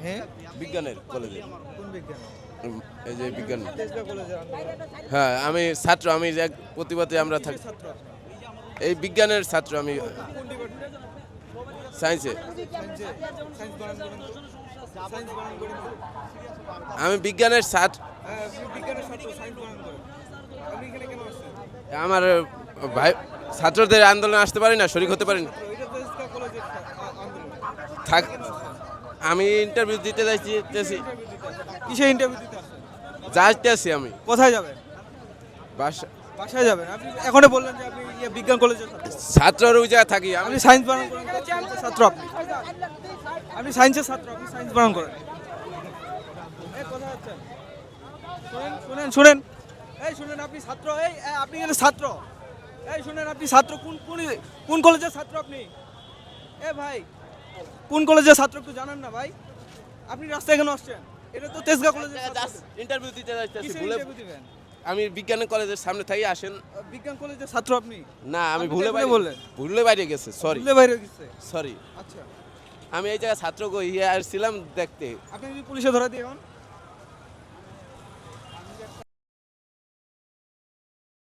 হ্যাঁ, বিজ্ঞানের কলেজে। কোন বিজ্ঞান? এই যে বিজ্ঞান। তেজগাঁও কলেজের আন্দোলন। হ্যাঁ, আমি ছাত্র, আমি এক প্রতিবাদে আমরা কিসের থাকি। ছাত্র আপনি? এই বিজ্ঞানের ছাত্র আমি, কোন ডিপার্টমেন্ট? সায়েন্সে। সায়েন্সে? সায়েন্স বানান করেন তো? সায়েন্স বানান করেন তো? আমি বিজ্ঞানের ছাত্র। হ্যাঁ, আপনি বিজ্ঞানের ছাত্র, সায়েন্স বানান করেন। আপনি এখানে কেন আসছেন? আমার ভাই ছাত্রদের আন্দোলনে আসতে পারি না, শরিক হতে পারি না। এটা তেজগাঁও কলেজের আন্দোলন। থাক, কেন আসছেন? আমি ইন্টারভিউ দিতে যাচ্ছি। কিসে ইন্টারভিউ দিতে আসছেন? যাচ্ছি আমি কোথায় যাবেন? বাসা। বাসায় যাবেন? আপনি এখনই বললেন যে আপনি বিজ্ঞান কলেজের ছাত্র। ছাত্রের ওই জায়গায় থাকি আমি। আপনি সায়েন্স বানান করেন, সায়েন্সের ছাত্র আপনি। আপনি সায়েন্সের ছাত্র, আপনি সায়েন্স বানান করেন। এই কোথায় যাচ্ছেন? শুনেন শুনেন শুনেন, এই শুনেন, আপনি ছাত্র, আপনি এখানে ছাত্র। এই শুনেন, আপনি ছাত্র, কোন কোন কোন কলেজের ছাত্র আপনি? ভাই, কোন কলেজের ছাত্র একটু জানেন না ভাই? আপনি রাস্তায় কেন আসছেন? এটা তো তেজগাঁও কলেজের ছাত্র। ইন্টারভিউ দিতে যাচ্ছি। কিসের ভুলে ইন্টারভিউ দিবেন? আমি বিজ্ঞানের কলেজের সামনে থাকি, আসেন। বিজ্ঞান কলেজের ছাত্র আপনি? না, আমি আপনি ভুলে কেমনে বাইরে বললেন? ভুলে বাইরে গেছে, সরি ভুলে বাইরে গেছে। সরি। আচ্ছা, আমি এই জায়গায় ছাত্র ইয়ে আসছিলাম দেখতে। আপনি যদি পুলিশে ধরা দিয়ে এখন?